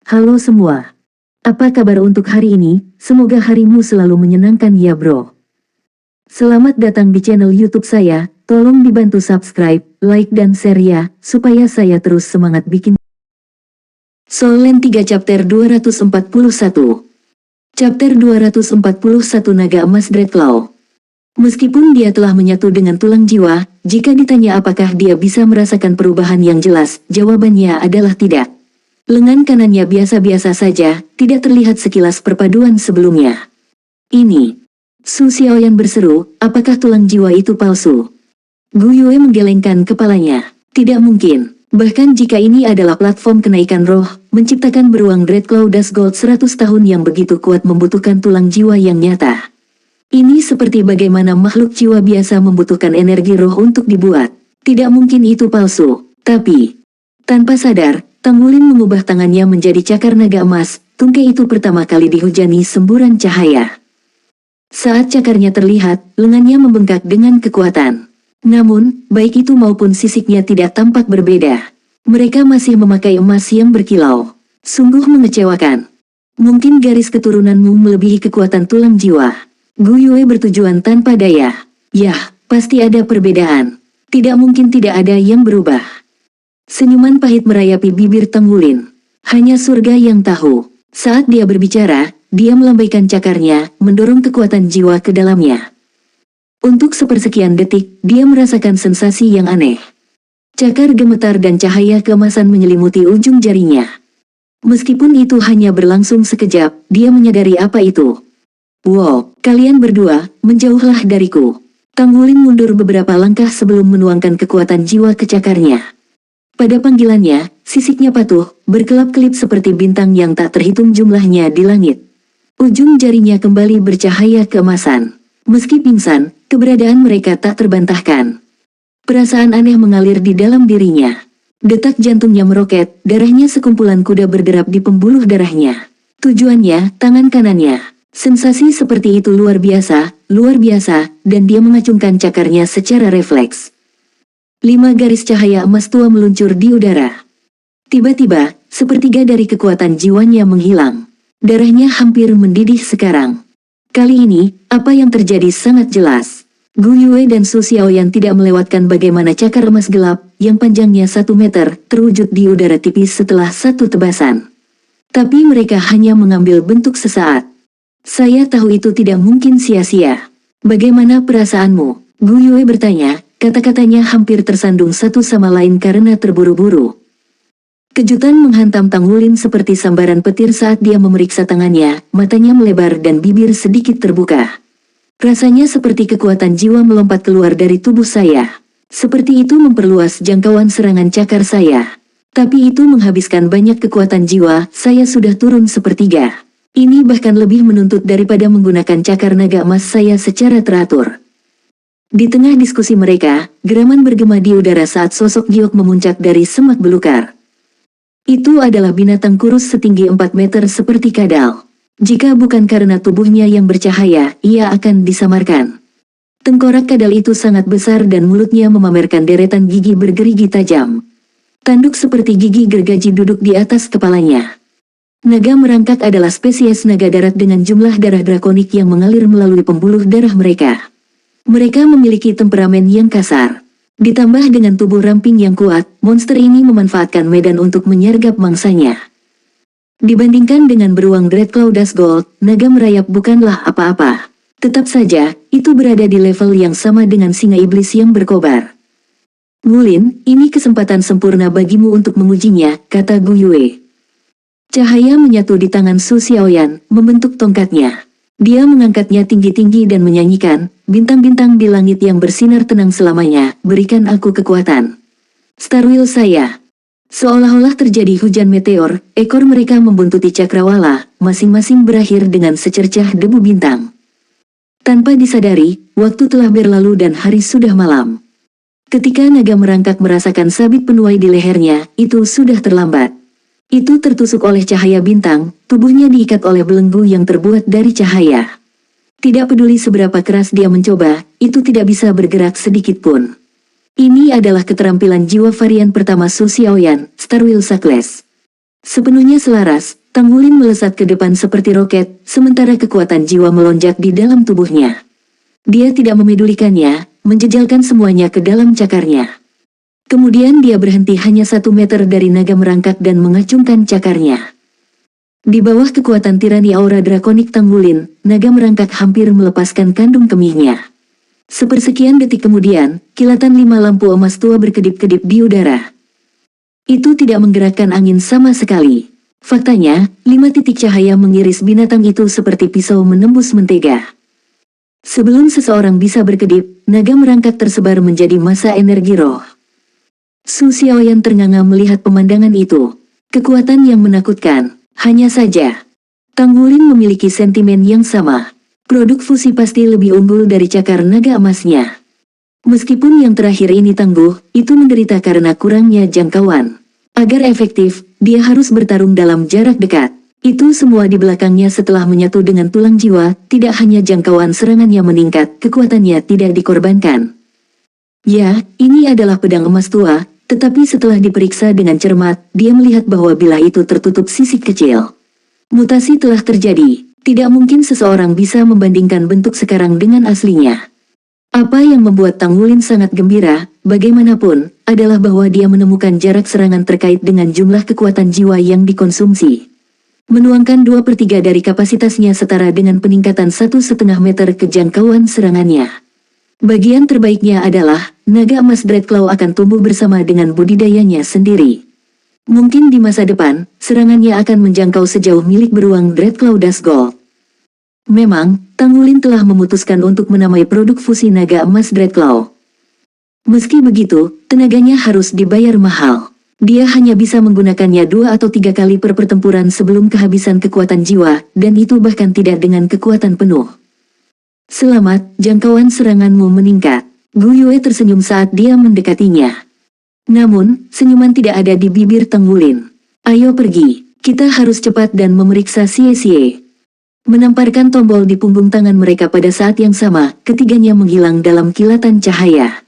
Halo semua. Apa kabar untuk hari ini? Semoga harimu selalu menyenangkan ya bro. Selamat datang di channel YouTube saya. Tolong dibantu subscribe, like dan share ya, supaya saya terus semangat bikin. Soul Land 3 Chapter 241. Chapter 241 Naga Emas Dreadclaw. Meskipun dia telah menyatu dengan tulang jiwa, jika ditanya apakah dia bisa merasakan perubahan yang jelas, jawabannya adalah tidak. Lengan kanannya biasa-biasa saja, tidak terlihat sekilas perpaduan sebelumnya. Ini. Su Xiaoyan berseru, apakah tulang jiwa itu palsu? Gu Yue menggelengkan kepalanya. Tidak mungkin. Bahkan jika ini adalah platform kenaikan roh, menciptakan beruang Dreadclaw Dust Gold 100 tahun yang begitu kuat membutuhkan tulang jiwa yang nyata. Ini seperti bagaimana makhluk jiwa biasa membutuhkan energi roh untuk dibuat. Tidak mungkin itu palsu. Tapi, tanpa sadar, Tang Wulin mengubah tangannya menjadi cakar naga emas. Tungkai itu pertama kali dihujani semburan cahaya. Saat cakarnya terlihat, lengannya membengkak dengan kekuatan. Namun, baik itu maupun sisiknya tidak tampak berbeda. Mereka masih memakai emas yang berkilau. Sungguh mengecewakan. Mungkin garis keturunanmu melebihi kekuatan tulang jiwa. Gu Yue bertujuan tanpa daya. Yah, pasti ada perbedaan. Tidak mungkin tidak ada yang berubah. Senyuman pahit merayapi bibir Tang Wulin. Hanya surga yang tahu. Saat dia berbicara, dia melambaikan cakarnya, mendorong kekuatan jiwa ke dalamnya. Untuk sepersekian detik, dia merasakan sensasi yang aneh. Cakar gemetar dan cahaya keemasan menyelimuti ujung jarinya. Meskipun itu hanya berlangsung sekejap, dia menyadari apa itu. Wow, kalian berdua, menjauhlah dariku. Tang Wulin mundur beberapa langkah sebelum menuangkan kekuatan jiwa ke cakarnya. Pada panggilannya, sisiknya patuh, berkelap-kelip seperti bintang yang tak terhitung jumlahnya di langit. Ujung jarinya kembali bercahaya keemasan. Meski pingsan, keberadaan mereka tak terbantahkan. Perasaan aneh mengalir di dalam dirinya. Detak jantungnya meroket, darahnya sekumpulan kuda berderap di pembuluh darahnya. Tujuannya, tangan kanannya. Sensasi seperti itu luar biasa, dan dia mengacungkan cakarnya secara refleks. 5 garis cahaya emas tua meluncur di udara. Tiba-tiba, sepertiga dari kekuatan jiwanya menghilang. Darahnya hampir mendidih sekarang. Kali ini, apa yang terjadi sangat jelas. Gu Yue dan Su Xiaoyan tidak melewatkan bagaimana cakar emas gelap, yang panjangnya 1 meter, terwujud di udara tipis setelah satu tebasan. Tapi mereka hanya mengambil bentuk sesaat. Saya tahu itu tidak mungkin sia-sia. Bagaimana perasaanmu? Gu Yue bertanya, kata-katanya hampir tersandung satu sama lain karena terburu-buru. Kejutan menghantam Tang Wulin seperti sambaran petir saat dia memeriksa tangannya, matanya melebar dan bibir sedikit terbuka. Rasanya seperti kekuatan jiwa melompat keluar dari tubuh saya. Seperti itu memperluas jangkauan serangan cakar saya. Tapi itu menghabiskan banyak kekuatan jiwa, saya sudah turun sepertiga. Ini bahkan lebih menuntut daripada menggunakan cakar naga emas saya secara teratur. Di tengah diskusi mereka, geraman bergema di udara saat sosok giok memuncak dari semak belukar. Itu adalah binatang kurus setinggi 4 meter seperti kadal. Jika bukan karena tubuhnya yang bercahaya, ia akan disamarkan. Tengkorak kadal itu sangat besar dan mulutnya memamerkan deretan gigi bergerigi tajam. Tanduk seperti gigi gergaji duduk di atas kepalanya. Naga merangkak adalah spesies naga darat dengan jumlah darah drakonik yang mengalir melalui pembuluh darah mereka. Mereka memiliki temperamen yang kasar. Ditambah dengan tubuh ramping yang kuat, monster ini memanfaatkan medan untuk menyergap mangsanya. Dibandingkan dengan beruang Dreadclaw Dust Gold, naga merayap bukanlah apa-apa. Tetap saja, itu berada di level yang sama dengan singa iblis yang berkobar. Wulin, ini kesempatan sempurna bagimu untuk mengujinya, kata Gu Yue. Cahaya menyatu di tangan Su Xiaoyan, membentuk tongkatnya. Dia mengangkatnya tinggi-tinggi dan menyanyikan, bintang-bintang di langit yang bersinar tenang selamanya, berikan aku kekuatan. Starwheel saya. Seolah-olah terjadi hujan meteor, ekor mereka membuntuti cakrawala, masing-masing berakhir dengan secercah debu bintang. Tanpa disadari, waktu telah berlalu dan hari sudah malam. Ketika naga merangkak merasakan sabit penuai di lehernya, itu sudah terlambat. Itu tertusuk oleh cahaya bintang, tubuhnya diikat oleh belenggu yang terbuat dari cahaya. Tidak peduli seberapa keras dia mencoba, itu tidak bisa bergerak sedikit pun. Ini adalah keterampilan jiwa varian pertama Su Xiaoyan, Starwheel Suckless. Sepenuhnya selaras, Tang Wulin melesat ke depan seperti roket, sementara kekuatan jiwa melonjak di dalam tubuhnya. Dia tidak memedulikannya, menjejalkan semuanya ke dalam cakarnya. Kemudian dia berhenti hanya 1 meter dari naga merangkak dan mengacungkan cakarnya. Di bawah kekuatan tirani aura drakonik Tang Wulin, naga merangkak hampir melepaskan kandung kemihnya. Sepersekian detik kemudian, kilatan 5 lampu emas tua berkedip-kedip di udara. Itu tidak menggerakkan angin sama sekali. Faktanya, 5 titik cahaya mengiris binatang itu seperti pisau menembus mentega. Sebelum seseorang bisa berkedip, naga merangkak tersebar menjadi massa energi roh. Su Xiaoyan ternganga melihat pemandangan itu. Kekuatan yang menakutkan. Hanya saja, Tang Wulin memiliki sentimen yang sama. Produk fusi pasti lebih unggul dari cakar naga emasnya. Meskipun yang terakhir ini tangguh, itu menderita karena kurangnya jangkauan. Agar efektif, dia harus bertarung dalam jarak dekat. Itu semua di belakangnya setelah menyatu dengan tulang jiwa, tidak hanya jangkauan serangannya meningkat, kekuatannya tidak dikorbankan. Ya, ini adalah pedang emas tua, tetapi setelah diperiksa dengan cermat, dia melihat bahwa bilah itu tertutup sisik kecil. Mutasi telah terjadi, tidak mungkin seseorang bisa membandingkan bentuk sekarang dengan aslinya. Apa yang membuat Tang Wulin sangat gembira, bagaimanapun, adalah bahwa dia menemukan jarak serangan terkait dengan jumlah kekuatan jiwa yang dikonsumsi. Menuangkan 2/3 dari kapasitasnya setara dengan peningkatan 1,5 meter kejangkauan serangannya. Bagian terbaiknya adalah, naga emas Dreadclaw akan tumbuh bersama dengan budidayanya sendiri. Mungkin di masa depan, serangannya akan menjangkau sejauh milik beruang Dreadclaw Dusgold. Memang, Tang Wulin telah memutuskan untuk menamai produk fusi naga emas Dreadclaw. Meski begitu, tenaganya harus dibayar mahal. Dia hanya bisa menggunakannya 2 atau 3 kali per pertempuran sebelum kehabisan kekuatan jiwa, dan itu bahkan tidak dengan kekuatan penuh. Selamat, jangkauan seranganmu meningkat. Gu Yue tersenyum saat dia mendekatinya. Namun, senyuman tidak ada di bibir Tang Wulin. Ayo pergi, kita harus cepat dan memeriksa Xie. Menamparkan tombol di punggung tangan mereka pada saat yang sama, ketiganya menghilang dalam kilatan cahaya.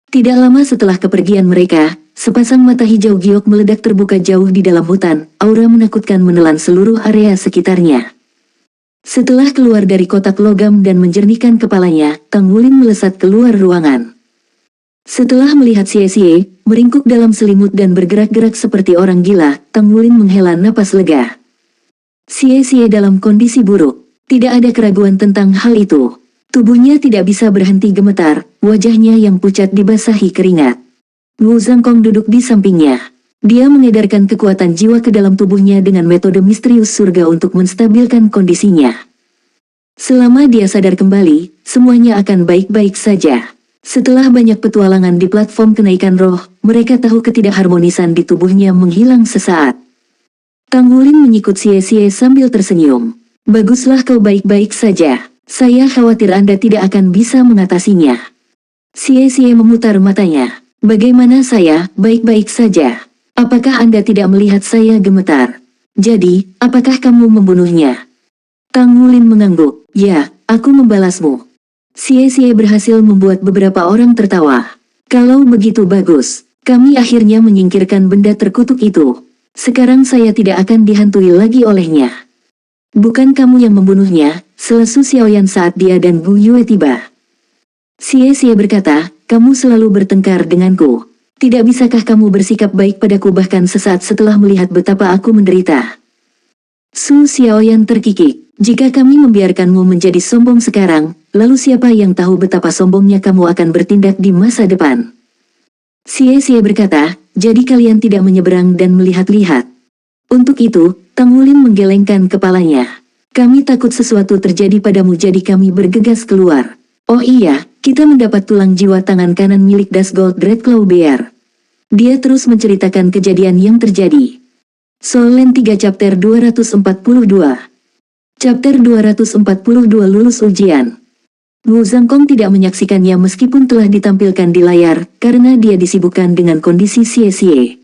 Tidak lama setelah kepergian mereka, sepasang mata hijau giok meledak terbuka jauh di dalam hutan, aura menakutkan menelan seluruh area sekitarnya. Setelah keluar dari kotak logam dan menjernihkan kepalanya, Tang Wulin melesat keluar ruangan. Setelah melihat Xie meringkuk dalam selimut dan bergerak-gerak seperti orang gila, Tang Wulin menghela napas lega. Xie dalam kondisi buruk. Tidak ada keraguan tentang hal itu. Tubuhnya tidak bisa berhenti gemetar, wajahnya yang pucat dibasahi keringat. Wu Zhangkong duduk di sampingnya. Dia mengedarkan kekuatan jiwa ke dalam tubuhnya dengan metode misterius surga untuk menstabilkan kondisinya. Selama dia sadar kembali, semuanya akan baik-baik saja. Setelah banyak petualangan di platform kenaikan roh, mereka tahu ketidakharmonisan di tubuhnya menghilang sesaat. Tang Wulin menyikut Xie sambil tersenyum. Baguslah kau baik-baik saja. Saya khawatir Anda tidak akan bisa mengatasinya. Xie memutar matanya. Bagaimana saya, baik-baik saja. Apakah Anda tidak melihat saya gemetar? Jadi, apakah kamu membunuhnya? Tang Wulin mengangguk. Ya, aku membalasmu. Xie berhasil membuat beberapa orang tertawa. Kalau begitu bagus, kami akhirnya menyingkirkan benda terkutuk itu. Sekarang saya tidak akan dihantui lagi olehnya. Bukan kamu yang membunuhnya, selesu Xiaoyan saat dia dan Gu Yue tiba. Xie berkata, kamu selalu bertengkar denganku. Tidak bisakah kamu bersikap baik padaku bahkan sesaat setelah melihat betapa aku menderita? Su Xiaoyan terkikik. Jika kami membiarkanmu menjadi sombong sekarang, lalu siapa yang tahu betapa sombongnya kamu akan bertindak di masa depan? Xie berkata, jadi kalian tidak menyeberang dan melihat-lihat. Untuk itu, Tang Wulin menggelengkan kepalanya. Kami takut sesuatu terjadi padamu jadi kami bergegas keluar. Oh iya, kita mendapat tulang jiwa tangan kanan milik Dusgold Dreadclaw Bear. Dia terus menceritakan kejadian yang terjadi. Soul Land 3 Chapter 242. Chapter 242 lulus ujian. Wu Zhangkong tidak menyaksikannya meskipun telah ditampilkan di layar, karena dia disibukkan dengan kondisi Xie.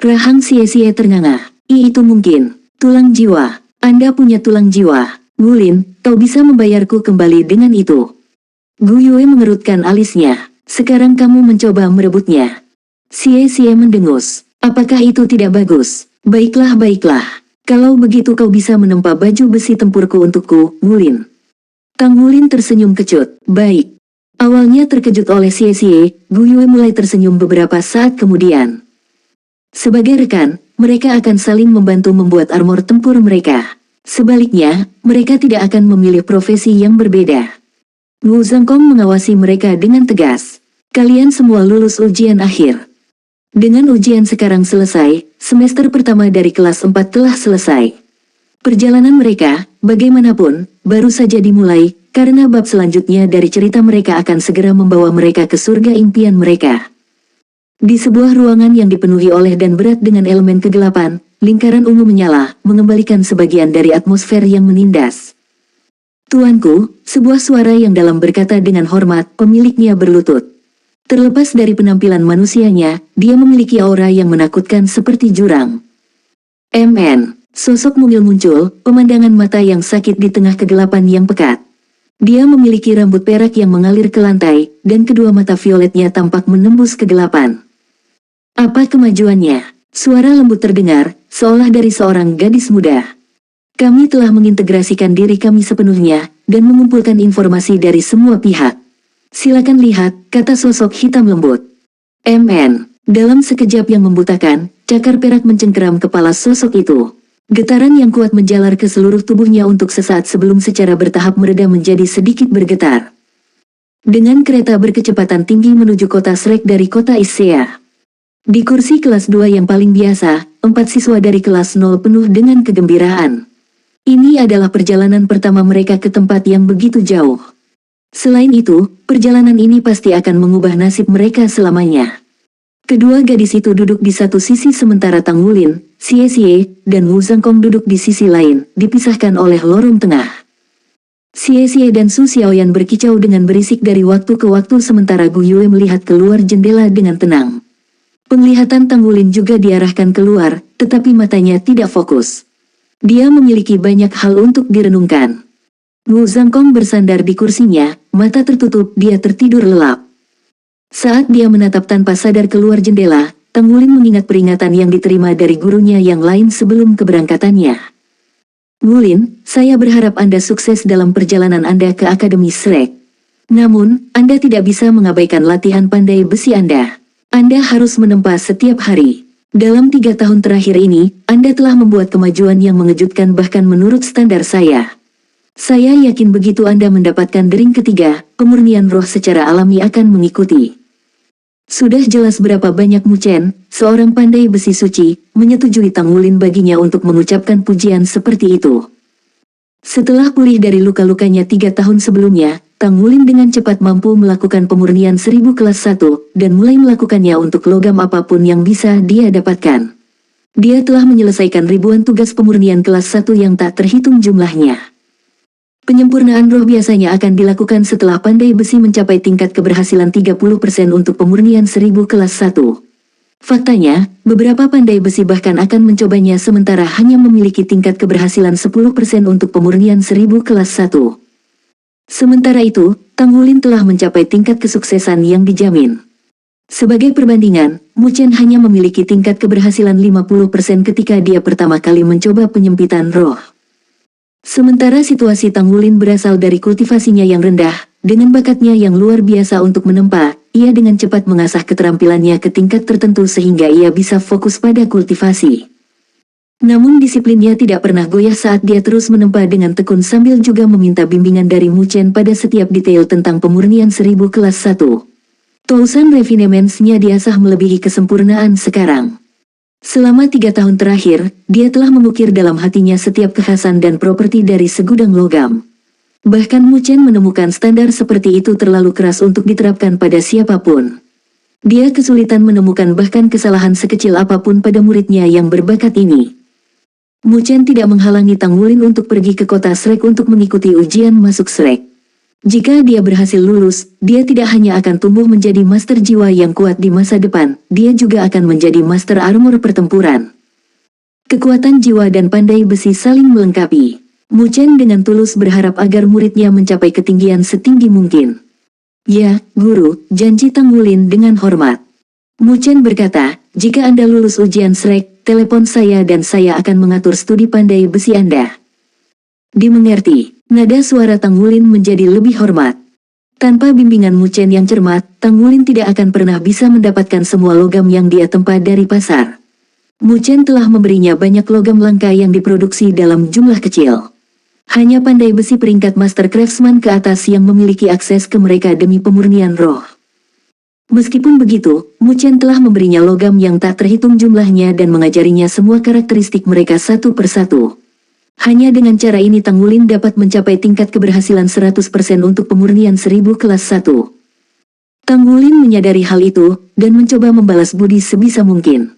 Rahang Xie ternganga. Itu mungkin. Tulang jiwa. Anda punya tulang jiwa. Wulin, kau bisa membayarku kembali dengan itu. Gu Yue mengerutkan alisnya. Sekarang kamu mencoba merebutnya. Xie mendengus. Apakah itu tidak bagus? Baiklah. Kalau begitu kau bisa menempa baju besi tempurku untukku, Wulin. Tang Wulin tersenyum kecut. Baik. Awalnya terkejut oleh Xie, Gu Yue mulai tersenyum beberapa saat kemudian. Sebagai rekan, mereka akan saling membantu membuat armor tempur mereka. Sebaliknya, mereka tidak akan memilih profesi yang berbeda. Wu Zhangkong mengawasi mereka dengan tegas. Kalian semua lulus ujian akhir. Dengan ujian sekarang selesai, semester pertama dari kelas 4 telah selesai. Perjalanan mereka, bagaimanapun, baru saja dimulai, karena bab selanjutnya dari cerita mereka akan segera membawa mereka ke surga impian mereka. Di sebuah ruangan yang dipenuhi oleh dan berat dengan elemen kegelapan, lingkaran ungu menyala, mengembalikan sebagian dari atmosfer yang menindas. Tuanku, sebuah suara yang dalam berkata dengan hormat, pemiliknya berlutut. Terlepas dari penampilan manusianya, dia memiliki aura yang menakutkan seperti jurang. MN, sosok mungil muncul, pemandangan mata yang sakit di tengah kegelapan yang pekat. Dia memiliki rambut perak yang mengalir ke lantai, dan kedua mata violetnya tampak menembus kegelapan. Apa kemajuannya? Suara lembut terdengar, seolah dari seorang gadis muda. Kami telah mengintegrasikan diri kami sepenuhnya, dan mengumpulkan informasi dari semua pihak. Silakan lihat, kata sosok hitam lembut. MN, dalam sekejap yang membutakan, cakar perak mencengkeram kepala sosok itu. Getaran yang kuat menjalar ke seluruh tubuhnya untuk sesaat sebelum secara bertahap mereda menjadi sedikit bergetar. Dengan kereta berkecepatan tinggi menuju kota Shrek dari kota Issea. Di kursi kelas 2 yang paling biasa, 4 siswa dari kelas 0 penuh dengan kegembiraan. Ini adalah perjalanan pertama mereka ke tempat yang begitu jauh. Selain itu, perjalanan ini pasti akan mengubah nasib mereka selamanya. Kedua gadis itu duduk di satu sisi sementara Tang Wulin, Xie, dan Wu Zhangkong duduk di sisi lain, dipisahkan oleh lorong tengah. Xie dan Su Xiaoyan berkicau dengan berisik dari waktu ke waktu sementara Gu Yue melihat keluar jendela dengan tenang. Penglihatan Tang Wulin juga diarahkan keluar, tetapi matanya tidak fokus. Dia memiliki banyak hal untuk direnungkan. Wu Zhangkong bersandar di kursinya, mata tertutup, dia tertidur lelap. Saat dia menatap tanpa sadar keluar jendela, Tang Wulin mengingat peringatan yang diterima dari gurunya yang lain sebelum keberangkatannya. Wulin, saya berharap Anda sukses dalam perjalanan Anda ke Akademi Shrek. Namun, Anda tidak bisa mengabaikan latihan pandai besi Anda. Anda harus menempa setiap hari. Dalam 3 tahun terakhir ini, Anda telah membuat kemajuan yang mengejutkan bahkan menurut standar saya. Saya yakin begitu Anda mendapatkan dering ketiga, pemurnian roh secara alami akan mengikuti. Sudah jelas berapa banyak Mu Chen, seorang pandai besi suci, menyetujui Tang Wulin baginya untuk mengucapkan pujian seperti itu. Setelah pulih dari luka-lukanya 3 tahun sebelumnya, Tang Wulin dengan cepat mampu melakukan pemurnian 1000 kelas 1, dan mulai melakukannya untuk logam apapun yang bisa dia dapatkan. Dia telah menyelesaikan ribuan tugas pemurnian kelas 1 yang tak terhitung jumlahnya. Penyempurnaan roh biasanya akan dilakukan setelah pandai besi mencapai tingkat keberhasilan 30% untuk pemurnian 1000 kelas 1. Faktanya, beberapa pandai besi bahkan akan mencobanya sementara hanya memiliki tingkat keberhasilan 10% untuk pemurnian 1000 kelas 1. Sementara itu, Tang Wulin telah mencapai tingkat kesuksesan yang dijamin. Sebagai perbandingan, Mu Chen hanya memiliki tingkat keberhasilan 50% ketika dia pertama kali mencoba penyempitan roh. Sementara situasi Tang Wulin berasal dari kultivasinya yang rendah, dengan bakatnya yang luar biasa untuk menempa, ia dengan cepat mengasah keterampilannya ke tingkat tertentu sehingga ia bisa fokus pada kultivasi. Namun disiplinnya tidak pernah goyah saat dia terus menempa dengan tekun sambil juga meminta bimbingan dari Mu Chen pada setiap detail tentang pemurnian 1000 kelas 1. Tousan refinements-nya diasah melebihi kesempurnaan sekarang. Selama 3 tahun terakhir, dia telah mengukir dalam hatinya setiap kekhasan dan properti dari segudang logam. Bahkan Mu Chen menemukan standar seperti itu terlalu keras untuk diterapkan pada siapapun. Dia kesulitan menemukan bahkan kesalahan sekecil apapun pada muridnya yang berbakat ini. Mu Chen tidak menghalangi Tang Wulin untuk pergi ke kota Shrek untuk mengikuti ujian masuk Shrek. Jika dia berhasil lulus, dia tidak hanya akan tumbuh menjadi master jiwa yang kuat di masa depan, dia juga akan menjadi master armor pertempuran. Kekuatan jiwa dan pandai besi saling melengkapi. Mu Chen dengan tulus berharap agar muridnya mencapai ketinggian setinggi mungkin. Ya, Guru, janji Tang Wulin dengan hormat. Mu Chen berkata, jika Anda lulus ujian Shrek, telepon saya dan saya akan mengatur studi pandai besi Anda. Dimengerti, nada suara Tang Wulin menjadi lebih hormat. Tanpa bimbingan Mu Chen yang cermat, Tang Wulin tidak akan pernah bisa mendapatkan semua logam yang dia tempa dari pasar. Mu Chen telah memberinya banyak logam langka yang diproduksi dalam jumlah kecil. Hanya pandai besi peringkat Master Craftsman ke atas yang memiliki akses ke mereka demi pemurnian roh. Meskipun begitu, Mu Chen telah memberinya logam yang tak terhitung jumlahnya dan mengajarinya semua karakteristik mereka satu persatu. Hanya dengan cara ini Tang Wulin dapat mencapai tingkat keberhasilan 100% untuk pemurnian 1000 kelas 1. Tang Wulin menyadari hal itu, dan mencoba membalas budi sebisa mungkin.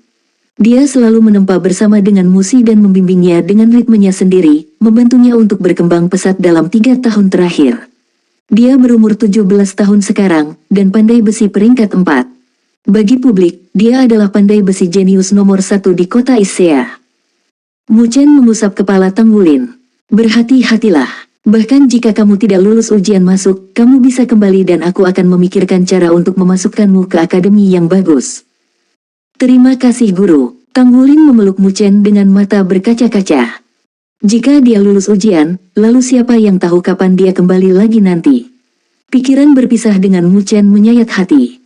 Dia selalu menempa bersama dengan Musi dan membimbingnya dengan ritmenya sendiri, membantunya untuk berkembang pesat dalam 3 tahun terakhir. Dia berumur 17 tahun sekarang, dan pandai besi peringkat 4. Bagi publik, dia adalah pandai besi jenius nomor 1 di kota Issea. Mu Chen mengusap kepala Tang Wulin. Berhati-hatilah. Bahkan jika kamu tidak lulus ujian masuk, kamu bisa kembali dan aku akan memikirkan cara untuk memasukkanmu ke akademi yang bagus. Terima kasih guru. Tang Wulin memeluk Mu Chen dengan mata berkaca-kaca. Jika dia lulus ujian, lalu siapa yang tahu kapan dia kembali lagi nanti. Pikiran berpisah dengan Mu Chen menyayat hati.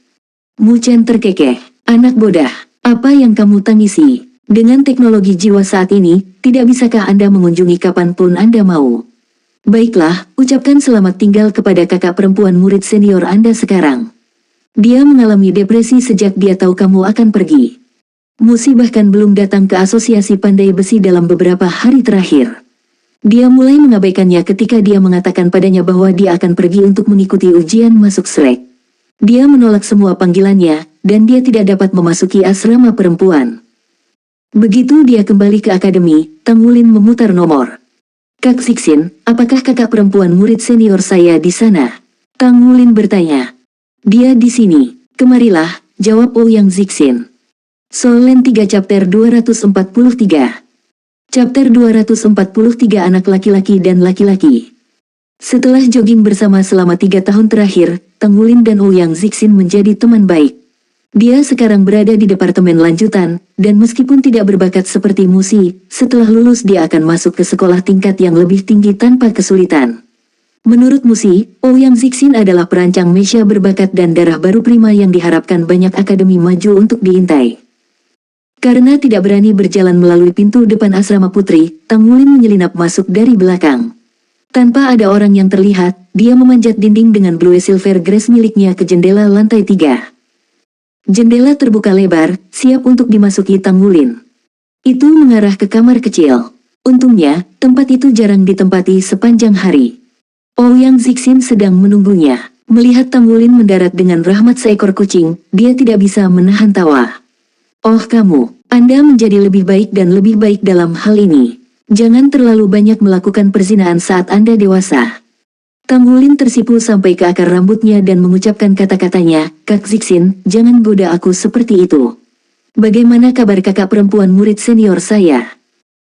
Mu Chen terkekeh. Anak bodah, apa yang kamu tangisi? Dengan teknologi jiwa saat ini, tidak bisakah Anda mengunjungi kapanpun Anda mau? Baiklah, ucapkan selamat tinggal kepada kakak perempuan murid senior Anda sekarang. Dia mengalami depresi sejak dia tahu kamu akan pergi. Musi bahkan belum datang ke asosiasi pandai besi dalam beberapa hari terakhir. Dia mulai mengabaikannya ketika dia mengatakan padanya bahwa dia akan pergi untuk mengikuti ujian masuk SLEK. Dia menolak semua panggilannya, dan dia tidak dapat memasuki asrama perempuan. Begitu dia kembali ke akademi, Tang Wulin memutar nomor. Kak Zixin, apakah kakak perempuan murid senior saya di sana? Tang Wulin bertanya. Dia di sini. Kemarilah, jawab Ouyang Zixin. Solen 3 chapter 243. Chapter 243 anak laki-laki dan laki-laki. Setelah jogging bersama selama 3 tahun terakhir, Tang Wulin dan Ouyang Zixin menjadi teman baik. Dia sekarang berada di departemen lanjutan, dan meskipun tidak berbakat seperti Musi, setelah lulus dia akan masuk ke sekolah tingkat yang lebih tinggi tanpa kesulitan. Menurut Musi, Ouyang Zixin adalah perancang mesia berbakat dan darah baru prima yang diharapkan banyak akademi maju untuk diintai. Karena tidak berani berjalan melalui pintu depan asrama putri, Tang Wulin menyelinap masuk dari belakang. Tanpa ada orang yang terlihat, dia memanjat dinding dengan blue silver grass miliknya ke jendela lantai 3. Jendela terbuka lebar, siap untuk dimasuki Tang Wulin. Itu mengarah ke kamar kecil. Untungnya, tempat itu jarang ditempati sepanjang hari. Ouyang Zixin sedang menunggunya. Melihat Tang Wulin mendarat dengan rahmat seekor kucing, dia tidak bisa menahan tawa. Oh kamu, Anda menjadi lebih baik dan lebih baik dalam hal ini. Jangan terlalu banyak melakukan perzinahan saat Anda dewasa. Tang Wulin tersipu sampai ke akar rambutnya dan mengucapkan kata-katanya, Kak Zixin, jangan goda aku seperti itu. Bagaimana kabar kakak perempuan murid senior saya?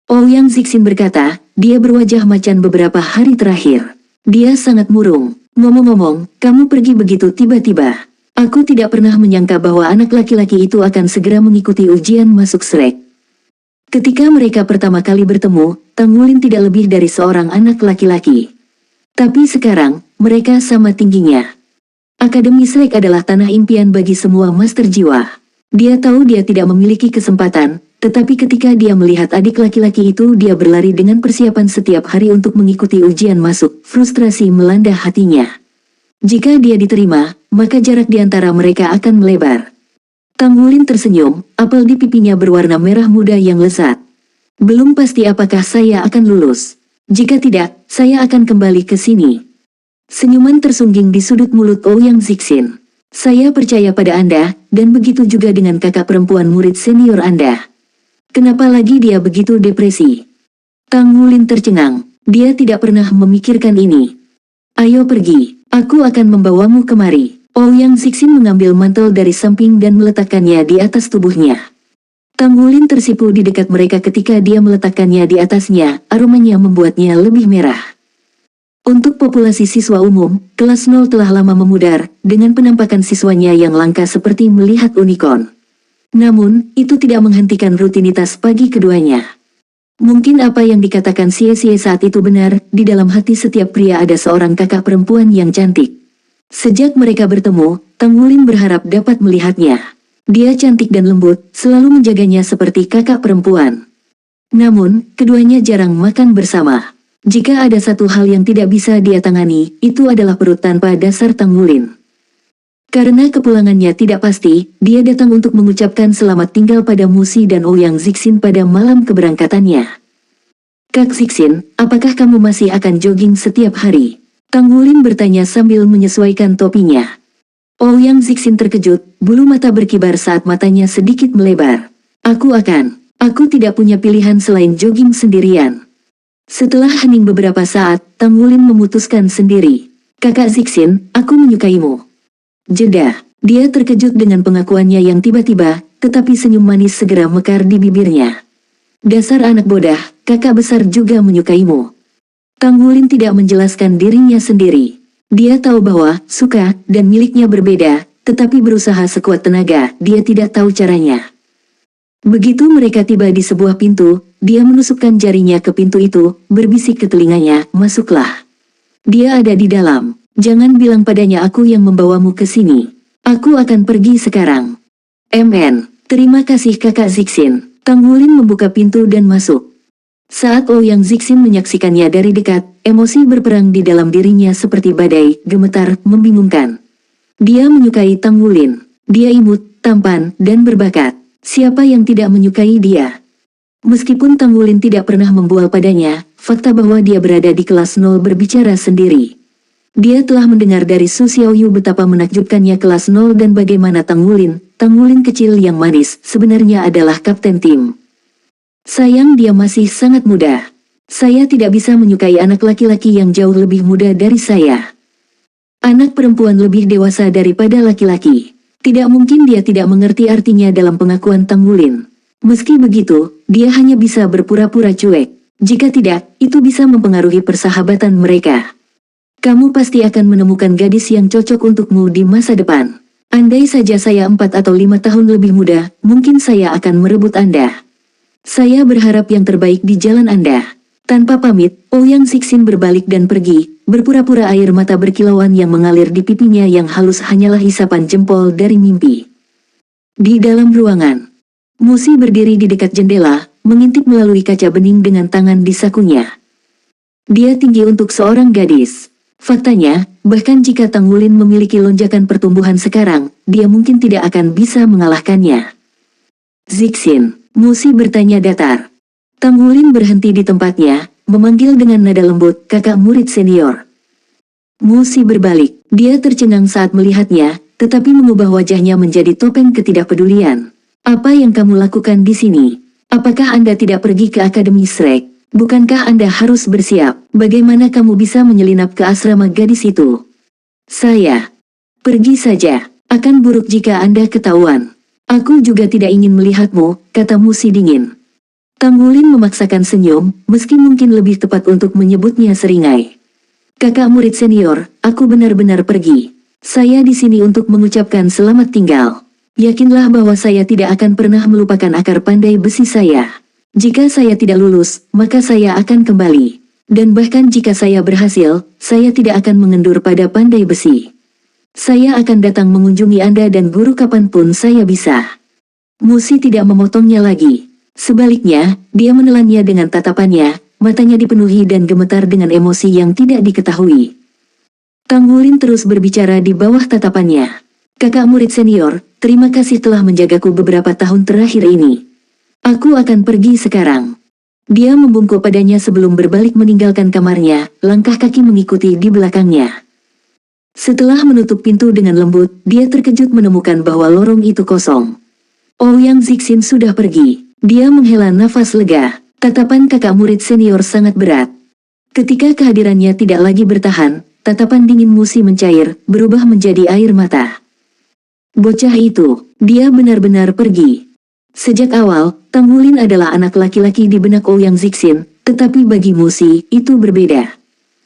Ouyang Zixin berkata, dia berwajah macan beberapa hari terakhir. Dia sangat murung. Ngomong-ngomong, kamu pergi begitu tiba-tiba. Aku tidak pernah menyangka bahwa anak laki-laki itu akan segera mengikuti ujian masuk SLEK. Ketika mereka pertama kali bertemu, Tang Wulin tidak lebih dari seorang anak laki-laki. Tapi sekarang, mereka sama tingginya. Akademi SLEK adalah tanah impian bagi semua master jiwa. Dia tahu dia tidak memiliki kesempatan, tetapi ketika dia melihat adik laki-laki itu dia berlari dengan persiapan setiap hari untuk mengikuti ujian masuk, frustrasi melanda hatinya. Jika dia diterima, maka jarak di antara mereka akan melebar. Tang Wulin tersenyum, apel di pipinya berwarna merah muda yang lezat. Belum pasti apakah saya akan lulus. Jika tidak, saya akan kembali ke sini. Senyuman tersungging di sudut mulut Ouyang Zixin. Saya percaya pada Anda, dan begitu juga dengan kakak perempuan murid senior Anda. Kenapa lagi dia begitu depresi? Tang Wulin tercengang. Dia tidak pernah memikirkan ini. Ayo pergi, aku akan membawamu kemari. Ouyang Zixin mengambil mantel dari samping dan meletakkannya di atas tubuhnya. Tang Wulin tersipu di dekat mereka ketika dia meletakkannya di atasnya, aromanya membuatnya lebih merah. Untuk populasi siswa umum, kelas 0 telah lama memudar, dengan penampakan siswanya yang langka seperti melihat unicorn. Namun, itu tidak menghentikan rutinitas pagi keduanya. Mungkin apa yang dikatakan Xie saat itu benar, di dalam hati setiap pria ada seorang kakak perempuan yang cantik. Sejak mereka bertemu, Tang Wulin berharap dapat melihatnya. Dia cantik dan lembut, selalu menjaganya seperti kakak perempuan. Namun, keduanya jarang makan bersama. Jika ada satu hal yang tidak bisa dia tangani, itu adalah perut tanpa dasar Tang Wulin. Karena kepulangannya tidak pasti, dia datang untuk mengucapkan selamat tinggal pada Musi dan Ouyang Zixin pada malam keberangkatannya. Kak Zixin, apakah kamu masih akan jogging setiap hari? Tang Wulin bertanya sambil menyesuaikan topinya. Ouyang Zixin terkejut, bulu mata berkibar saat matanya sedikit melebar. Aku tidak punya pilihan selain jogging sendirian. Setelah hening beberapa saat, Tang Wulin memutuskan sendiri. Kakak Zixin, aku menyukaimu. Jeda. Dia terkejut dengan pengakuannya yang tiba-tiba, tetapi senyum manis segera mekar di bibirnya. Dasar anak bodah, kakak besar juga menyukaimu. Tang Wulin tidak menjelaskan dirinya sendiri. Dia tahu bahwa suka dan miliknya berbeda, tetapi berusaha sekuat tenaga, dia tidak tahu caranya. Begitu mereka tiba di sebuah pintu, dia menusukkan jarinya ke pintu itu, berbisik ke telinganya, masuklah. Dia ada di dalam. Jangan bilang padanya aku yang membawamu ke sini. Aku akan pergi sekarang. Terima kasih kakak Zixin. Tang Wulin membuka pintu dan masuk. Saat Ouyang Zixin menyaksikannya dari dekat, emosi berperang di dalam dirinya seperti badai, gemetar, membingungkan. Dia menyukai Tang Wulin. Dia imut, tampan, dan berbakat. Siapa yang tidak menyukai dia? Meskipun Tang Wulin tidak pernah membual padanya, fakta bahwa dia berada di kelas 0 berbicara sendiri. Dia telah mendengar dari Su Xiaoyu betapa menakjubkannya kelas 0 dan bagaimana Tang Wulin kecil yang manis, sebenarnya adalah kapten tim. Sayang dia masih sangat muda. Saya tidak bisa menyukai anak laki-laki yang jauh lebih muda dari saya. Anak perempuan lebih dewasa daripada laki-laki. Tidak mungkin dia tidak mengerti artinya dalam pengakuan Tang Wulin. Meski begitu, dia hanya bisa berpura-pura cuek. Jika tidak, itu bisa mempengaruhi persahabatan mereka. Kamu pasti akan menemukan gadis yang cocok untukmu di masa depan. Andai saja saya 4 atau 5 tahun lebih muda, mungkin saya akan merebut Anda. Saya berharap yang terbaik di jalan Anda. Tanpa pamit, Ouyang Zixin berbalik dan pergi, berpura-pura air mata berkilauan yang mengalir di pipinya yang halus hanyalah hisapan jempol dari mimpi. Di dalam ruangan, Musi berdiri di dekat jendela, mengintip melalui kaca bening dengan tangan di sakunya. Dia tinggi untuk seorang gadis. Faktanya, bahkan jika Tang Wulin memiliki lonjakan pertumbuhan sekarang, dia mungkin tidak akan bisa mengalahkannya. Zixin, Musi bertanya datar. Tang Wulin berhenti di tempatnya, memanggil dengan nada lembut, kakak murid senior. Musi berbalik, dia tercengang saat melihatnya, tetapi mengubah wajahnya menjadi topeng ketidakpedulian. Apa yang kamu lakukan di sini? Apakah Anda tidak pergi ke Akademi Shrek? Bukankah Anda harus bersiap? Bagaimana kamu bisa menyelinap ke asrama gadis itu? Saya. Pergi saja. Akan buruk jika Anda ketahuan. Aku juga tidak ingin melihatmu, kata Musi dingin. Tang Wulin memaksakan senyum, meski mungkin lebih tepat untuk menyebutnya seringai. Kakak murid senior, aku benar-benar pergi. Saya di sini untuk mengucapkan selamat tinggal. Yakinlah bahwa saya tidak akan pernah melupakan akar pandai besi saya. Jika saya tidak lulus, maka saya akan kembali. Dan bahkan jika saya berhasil, saya tidak akan mengendur pada pandai besi. Saya akan datang mengunjungi Anda dan guru kapanpun saya bisa. Musi tidak memotongnya lagi. Sebaliknya, dia menelannya dengan tatapannya, matanya dipenuhi dan gemetar dengan emosi yang tidak diketahui. Tang Wulin terus berbicara di bawah tatapannya. Kakak murid senior, terima kasih telah menjagaku beberapa tahun terakhir ini. Aku akan pergi sekarang. Dia membungkuk padanya sebelum berbalik meninggalkan kamarnya, langkah kaki mengikuti di belakangnya. Setelah menutup pintu dengan lembut, dia terkejut menemukan bahwa lorong itu kosong. Ouyang Zixin sudah pergi. Dia menghela nafas lega. Tatapan kakak murid senior sangat berat. Ketika kehadirannya tidak lagi bertahan, tatapan dingin Musi mencair, berubah menjadi air mata. Bocah itu, dia benar-benar pergi. Sejak awal, Tang Wulin adalah anak laki-laki di benak Ouyang Zixin, tetapi bagi Musi, itu berbeda.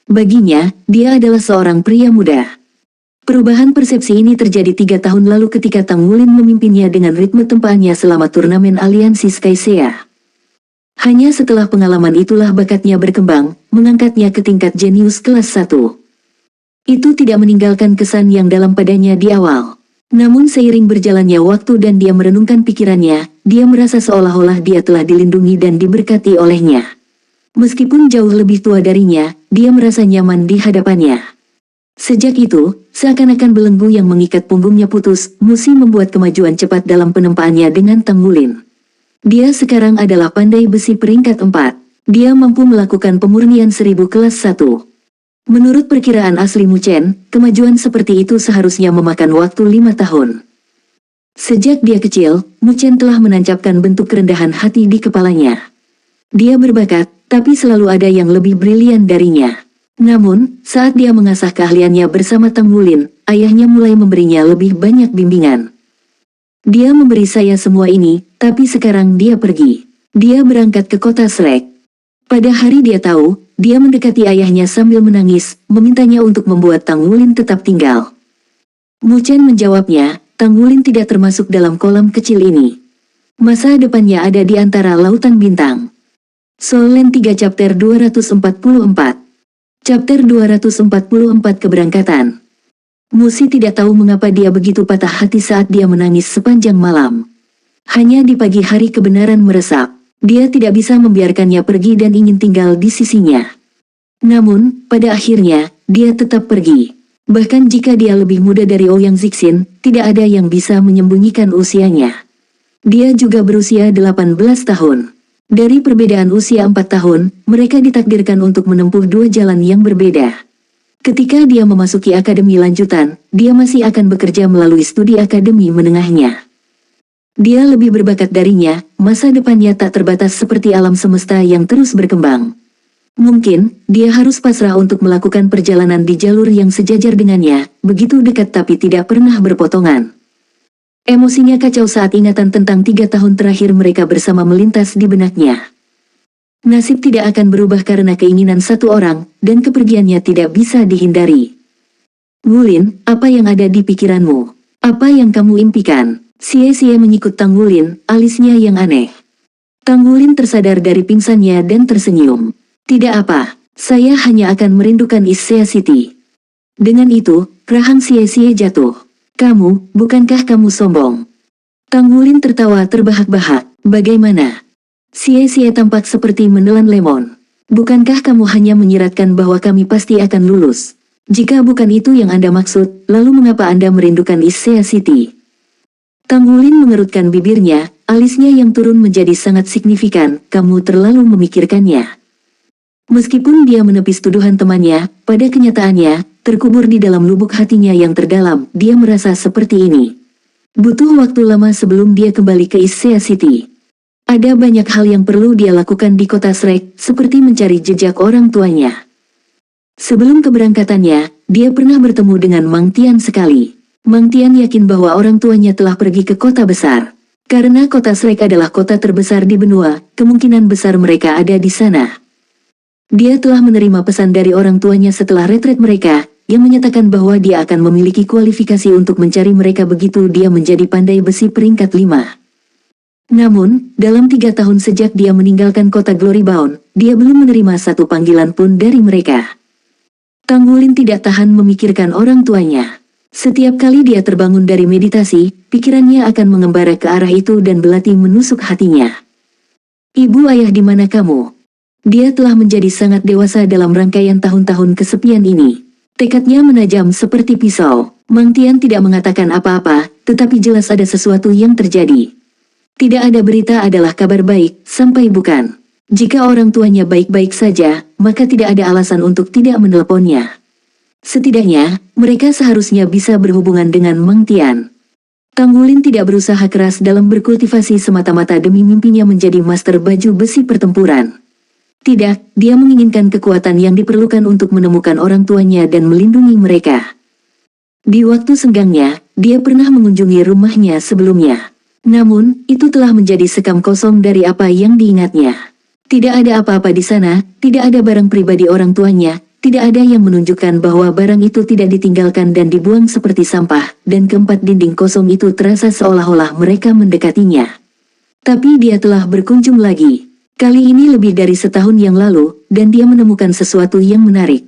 Baginya, dia adalah seorang pria muda. Perubahan persepsi ini terjadi 3 tahun lalu ketika Tang Wulin memimpinnya dengan ritme tempaannya selama turnamen aliansi Skycea. Hanya setelah pengalaman itulah bakatnya berkembang, mengangkatnya ke tingkat jenius kelas 1. Itu tidak meninggalkan kesan yang dalam padanya di awal. Namun seiring berjalannya waktu dan dia merenungkan pikirannya, dia merasa seolah-olah dia telah dilindungi dan diberkati olehnya. Meskipun jauh lebih tua darinya, dia merasa nyaman di hadapannya. Sejak itu, seakan-akan belenggu yang mengikat punggungnya putus, Musi membuat kemajuan cepat dalam penempaannya dengan Tang Wulin. Dia sekarang adalah pandai besi peringkat 4. Dia mampu melakukan pemurnian 1000 kelas 1. Menurut perkiraan asli Mu Chen, kemajuan seperti itu seharusnya memakan waktu 5 tahun. Sejak dia kecil, Mu Chen telah menancapkan bentuk kerendahan hati di kepalanya. Dia berbakat, tapi selalu ada yang lebih brilian darinya. Namun, saat dia mengasah keahliannya bersama Tang Wulin, ayahnya mulai memberinya lebih banyak bimbingan. Dia memberi saya semua ini, tapi sekarang dia pergi. Dia berangkat ke kota Shrek. Pada hari dia tahu, dia mendekati ayahnya sambil menangis, memintanya untuk membuat Tang Wulin tetap tinggal. Mu Chen menjawabnya, Tang Wulin tidak termasuk dalam kolam kecil ini. Masa depannya ada di antara lautan bintang. Soul Land 3 Chapter 244. Chapter 244 Keberangkatan. Musi tidak tahu mengapa dia begitu patah hati saat dia menangis sepanjang malam. Hanya di pagi hari kebenaran meresap. Dia tidak bisa membiarkannya pergi dan ingin tinggal di sisinya. Namun, pada akhirnya, dia tetap pergi. Bahkan jika dia lebih muda dari Ouyang Zixin, tidak ada yang bisa menyembunyikan usianya. Dia juga berusia 18 tahun. Dari perbedaan usia 4 tahun, mereka ditakdirkan untuk menempuh 2 jalan yang berbeda. Ketika dia memasuki akademi lanjutan, dia masih akan bekerja melalui studi akademi menengahnya. Dia lebih berbakat darinya, masa depannya tak terbatas seperti alam semesta yang terus berkembang. Mungkin, dia harus pasrah untuk melakukan perjalanan di jalur yang sejajar dengannya, begitu dekat tapi tidak pernah berpotongan. Emosinya kacau saat ingatan tentang 3 tahun terakhir mereka bersama melintas di benaknya. Nasib tidak akan berubah karena keinginan satu orang, dan kepergiannya tidak bisa dihindari. Wulin, apa yang ada di pikiranmu? Apa yang kamu impikan? Xie menyikut Tang Wulin, alisnya yang aneh. Tang Wulin tersadar dari pingsannya dan tersenyum. Tidak apa, saya hanya akan merindukan Issea City. Dengan itu, rahang Xie jatuh. Kamu, bukankah kamu sombong? Tang Wulin tertawa terbahak-bahak. Bagaimana? Xie tampak seperti menelan lemon. Bukankah kamu hanya menyiratkan bahwa kami pasti akan lulus? Jika bukan itu yang Anda maksud, lalu mengapa Anda merindukan Issea City? Tang Wulin mengerutkan bibirnya, alisnya yang turun menjadi sangat signifikan, kamu terlalu memikirkannya. Meskipun dia menepis tuduhan temannya, pada kenyataannya, terkubur di dalam lubuk hatinya yang terdalam, dia merasa seperti ini. Butuh waktu lama sebelum dia kembali ke Issea City. Ada banyak hal yang perlu dia lakukan di kota Shrek, seperti mencari jejak orang tuanya. Sebelum keberangkatannya, dia pernah bertemu dengan Mang Tian sekali. Mang Tian yakin bahwa orang tuanya telah pergi ke kota besar. Karena kota Shrek adalah kota terbesar di benua, kemungkinan besar mereka ada di sana. Dia telah menerima pesan dari orang tuanya setelah retret mereka, yang menyatakan bahwa dia akan memiliki kualifikasi untuk mencari mereka begitu dia menjadi pandai besi peringkat 5. Namun, dalam 3 tahun sejak dia meninggalkan kota Glorybound, dia belum menerima satu panggilan pun dari mereka. Tang Wulin tidak tahan memikirkan orang tuanya. Setiap kali dia terbangun dari meditasi, pikirannya akan mengembara ke arah itu dan belati menusuk hatinya. Ibu ayah di mana kamu? Dia telah menjadi sangat dewasa dalam rangkaian tahun-tahun kesepian ini. Tekadnya menajam seperti pisau. Mang Tian tidak mengatakan apa-apa, tetapi jelas ada sesuatu yang terjadi. Tidak ada berita adalah kabar baik, sampai bukan. Jika orang tuanya baik-baik saja, maka tidak ada alasan untuk tidak menelponnya. Setidaknya, mereka seharusnya bisa berhubungan dengan Mang Tian. Tang Wulin tidak berusaha keras dalam berkultivasi semata-mata demi mimpinya menjadi master baju besi pertempuran. Tidak, dia menginginkan kekuatan yang diperlukan untuk menemukan orang tuanya dan melindungi mereka. Di waktu senggangnya, dia pernah mengunjungi rumahnya sebelumnya. Namun, itu telah menjadi sekam kosong dari apa yang diingatnya. Tidak ada apa-apa di sana, tidak ada barang pribadi orang tuanya, tidak ada yang menunjukkan bahwa barang itu tidak ditinggalkan dan dibuang seperti sampah, dan keempat dinding kosong itu terasa seolah-olah mereka mendekatinya. Tapi dia telah berkunjung lagi. Kali ini lebih dari setahun yang lalu, dan dia menemukan sesuatu yang menarik.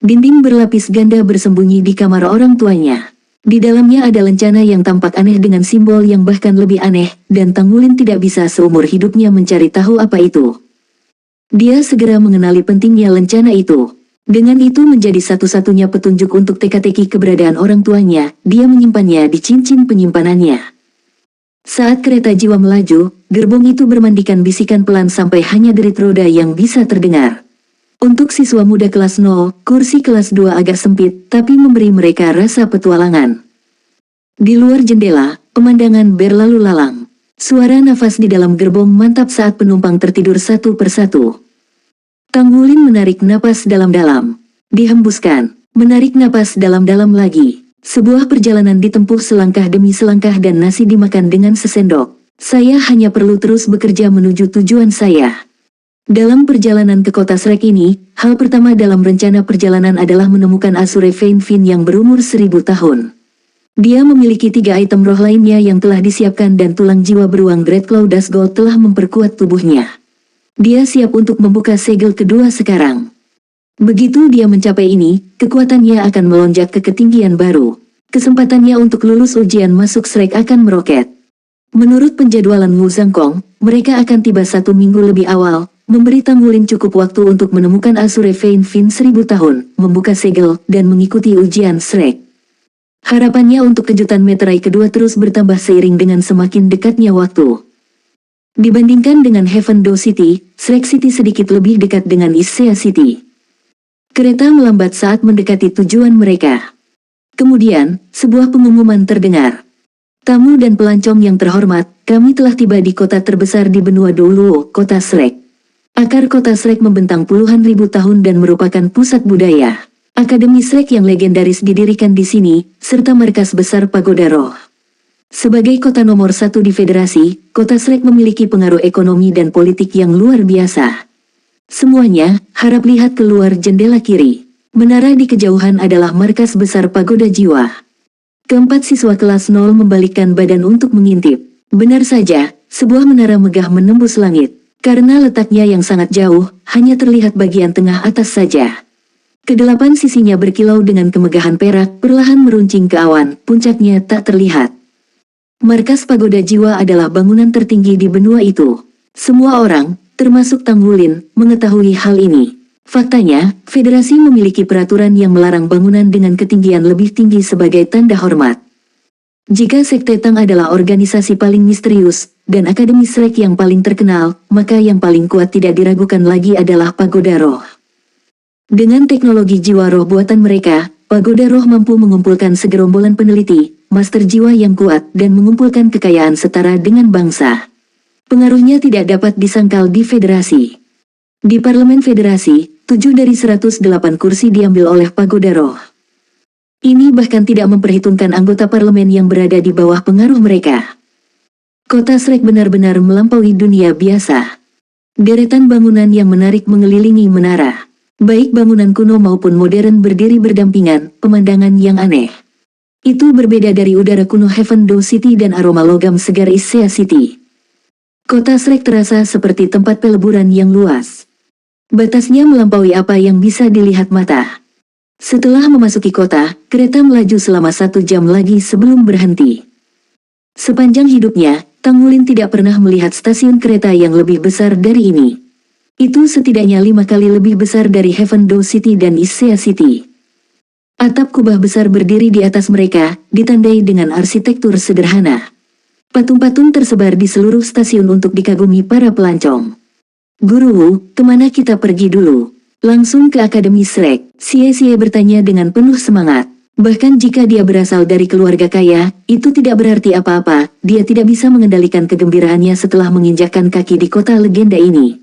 Dinding berlapis ganda bersembunyi di kamar orang tuanya. Di dalamnya ada lencana yang tampak aneh dengan simbol yang bahkan lebih aneh, dan Tang Wulin tidak bisa seumur hidupnya mencari tahu apa itu. Dia segera mengenali pentingnya lencana itu. Dengan itu menjadi satu-satunya petunjuk untuk teka-teki keberadaan orang tuanya, dia menyimpannya di cincin penyimpanannya. Saat kereta jiwa melaju, gerbong itu bermandikan bisikan pelan sampai hanya derit roda yang bisa terdengar. Untuk siswa muda kelas 0, kursi kelas 2 agak sempit, tapi memberi mereka rasa petualangan. Di luar jendela, pemandangan berlalu lalang. Suara nafas di dalam gerbong mantap saat penumpang tertidur satu persatu. Tang Wulin menarik napas dalam-dalam. Dihembuskan, menarik napas dalam-dalam lagi. Sebuah perjalanan ditempuh selangkah demi selangkah dan nasi dimakan dengan sesendok. Saya hanya perlu terus bekerja menuju tujuan saya. Dalam perjalanan ke kota Shrek ini, hal pertama dalam rencana perjalanan adalah menemukan Azure Vein Fin yang berumur 1000 tahun. Dia memiliki 3 item roh lainnya yang telah disiapkan dan tulang jiwa beruang Dreadclaw Dashgold telah memperkuat tubuhnya. Dia siap untuk membuka segel kedua sekarang. Begitu dia mencapai ini, kekuatannya akan melonjak ke ketinggian baru. Kesempatannya untuk lulus ujian masuk Shrek akan meroket. Menurut penjadwalan Wu Zhangkong, mereka akan tiba 1 minggu lebih awal, memberi Tang Wulin cukup waktu untuk menemukan Azure Vein Fin 1000 tahun, membuka segel, dan mengikuti ujian Shrek. Harapannya untuk kejutan meterai kedua terus bertambah seiring dengan semakin dekatnya waktu. Dibandingkan dengan Heaven Door City, Shrek City sedikit lebih dekat dengan Issea City. Kereta melambat saat mendekati tujuan mereka. Kemudian, sebuah pengumuman terdengar. Tamu dan pelancong yang terhormat, kami telah tiba di kota terbesar di benua Douluo, kota Shrek. Akar kota Shrek membentang puluhan ribu tahun dan merupakan pusat budaya. Akademi Shrek yang legendaris didirikan di sini, serta markas besar Pagoda Roh. Sebagai kota nomor 1 di federasi, kota Shrek memiliki pengaruh ekonomi dan politik yang luar biasa. Semuanya, harap lihat keluar jendela kiri. Menara di kejauhan adalah markas besar Pagoda Jiwa. Keempat siswa kelas 0 membalikkan badan untuk mengintip. Benar saja, sebuah menara megah menembus langit. Karena letaknya yang sangat jauh, hanya terlihat bagian tengah atas saja. Kedelapan sisinya berkilau dengan kemegahan perak, perlahan meruncing ke awan, puncaknya tak terlihat. Markas Pagoda Jiwa adalah bangunan tertinggi di benua itu. Semua orang, termasuk Tang Wulin, mengetahui hal ini. Faktanya, federasi memiliki peraturan yang melarang bangunan dengan ketinggian lebih tinggi sebagai tanda hormat. Jika Sekte Tang adalah organisasi paling misterius, dan Akademi Shrek yang paling terkenal, maka yang paling kuat tidak diragukan lagi adalah Pagoda Roh. Dengan teknologi jiwa roh buatan mereka, Pagoda Roh mampu mengumpulkan segerombolan peneliti, master jiwa yang kuat dan mengumpulkan kekayaan setara dengan bangsa. Pengaruhnya tidak dapat disangkal di federasi. Di Parlemen Federasi, 7 dari 108 kursi diambil oleh Pagoda Roh. Ini bahkan tidak memperhitungkan anggota parlemen yang berada di bawah pengaruh mereka. Kota Shrek benar-benar melampaui dunia biasa. Deretan bangunan yang menarik mengelilingi menara. Baik bangunan kuno maupun modern berdiri berdampingan, pemandangan yang aneh. Itu berbeda dari udara kuno Heaven Door City dan aroma logam segar Issea City. Kota Shrek terasa seperti tempat peleburan yang luas. Batasnya melampaui apa yang bisa dilihat mata. Setelah memasuki kota, kereta melaju selama 1 jam lagi sebelum berhenti. Sepanjang hidupnya, Tang Wulin tidak pernah melihat stasiun kereta yang lebih besar dari ini. Itu setidaknya 5 kali lebih besar dari Heaven Door City dan Issea City. Atap kubah besar berdiri di atas mereka, ditandai dengan arsitektur sederhana. Patung-patung tersebar di seluruh stasiun untuk dikagumi para pelancong. Guru Wu, kemana kita pergi dulu? Langsung ke Akademi Shrek, Xie bertanya dengan penuh semangat. Bahkan jika dia berasal dari keluarga kaya, itu tidak berarti apa-apa, dia tidak bisa mengendalikan kegembiraannya setelah menginjakkan kaki di kota legenda ini.